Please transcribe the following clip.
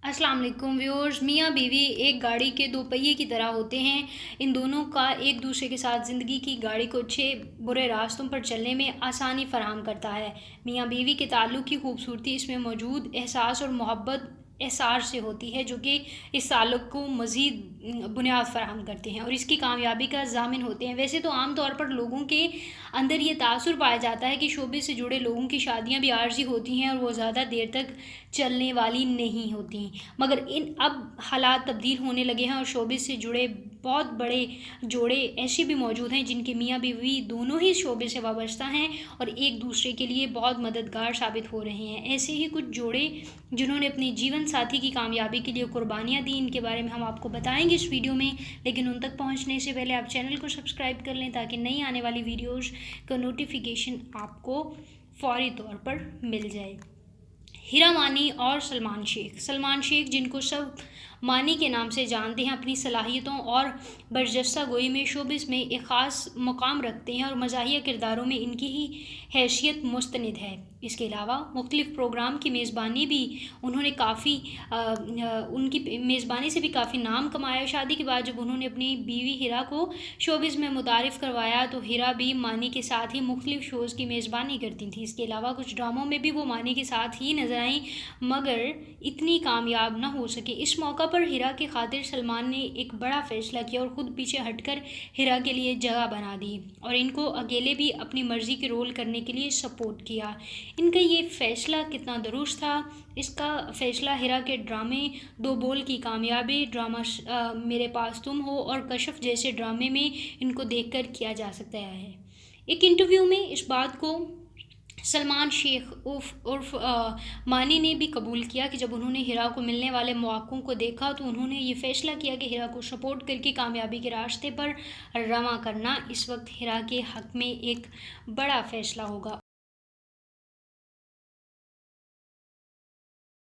السلام علیکم ویورز، میاں بیوی ایک گاڑی کے دو پہیے کی طرح ہوتے ہیں۔ ان دونوں کا ایک دوسرے کے ساتھ زندگی کی گاڑی کو اچھے برے راستوں پر چلنے میں آسانی فراہم کرتا ہے۔ میاں بیوی کے تعلق کی خوبصورتی اس میں موجود احساس اور محبت احسار سے ہوتی ہے، جو کہ اس تعلق کو مزید بنیاد فراہم کرتے ہیں اور اس کی کامیابی کا ضامن ہوتے ہیں۔ ویسے تو عام طور پر لوگوں کے اندر یہ تاثر پایا جاتا ہے کہ شوبز سے جڑے لوگوں کی شادیاں بھی عارضی ہوتی ہیں اور وہ زیادہ دیر تک چلنے والی نہیں ہوتی، مگر اب حالات تبدیل ہونے لگے ہیں اور شوبز سے جڑے بہت بڑے جوڑے ایسے بھی موجود ہیں جن کے میاں بیوی دونوں ہی شعبے سے وابستہ ہیں اور ایک دوسرے کے لیے بہت مددگار ثابت ہو رہے ہیں۔ ایسے ہی کچھ جوڑے جنہوں نے اپنی جیون ساتھی کی کامیابی کے لیے قربانیاں دیں، ان کے بارے میں ہم آپ کو بتائیں گے اس ویڈیو میں، لیکن ان تک پہنچنے سے پہلے آپ چینل کو سبسکرائب کر لیں تاکہ نئی آنے والی ویڈیوز کا نوٹیفیکیشن آپ کو فوری طور پر مل جائے۔ ہیرا مانی اور سلمان شیخ۔ سلمان شیخ، جن کو سب مانی کے نام سے جانتے ہیں، اپنی صلاحیتوں اور برجستہ گوئی میں شوبز میں ایک خاص مقام رکھتے ہیں اور مزاحیہ کرداروں میں ان کی ہی حیثیت مستند ہے۔ اس کے علاوہ مختلف پروگرام کی میزبانی بھی انہوں نے ان کی میزبانی سے بھی کافی نام کمایا۔ شادی کے بعد جب انہوں نے اپنی بیوی ہیرا کو شوبز میں متعارف کروایا تو ہیرا بھی مانی کے ساتھ ہی مختلف شوز کی میزبانی کرتی تھیں۔ اس کے علاوہ کچھ ڈراموں میں بھی وہ مانی کے ساتھ ہی نظر آئیں، مگر اتنی کامیاب نہ ہو سکے۔ اس موقع پر ہیرا کی خاطر سلمان نے ایک بڑا فیصلہ کیا اور خود پیچھے ہٹ کر ہیرا کے لیے جگہ بنا دی اور ان کو اکیلے بھی اپنی مرضی کے رول کرنے کے لیے سپورٹ کیا۔ ان کا یہ فیصلہ کتنا درست تھا، اس کا فیصلہ ہیرا کے ڈرامے دو بول کی کامیابی، ڈرامہ میرے پاس تم ہو اور کشف جیسے ڈرامے میں ان کو دیکھ کر کیا جا سکتا ہے۔ ایک انٹرویو میں اس بات کو سلمان شیخ عرف مانی نے بھی قبول کیا کہ جب انہوں نے ہیرا کو ملنے والے مواقعوں کو دیکھا تو انہوں نے یہ فیصلہ کیا کہ ہیرا کو سپورٹ کر کے کامیابی کے راستے پر رواں کرنا اس وقت ہیرا کے حق میں ایک بڑا فیصلہ ہوگا۔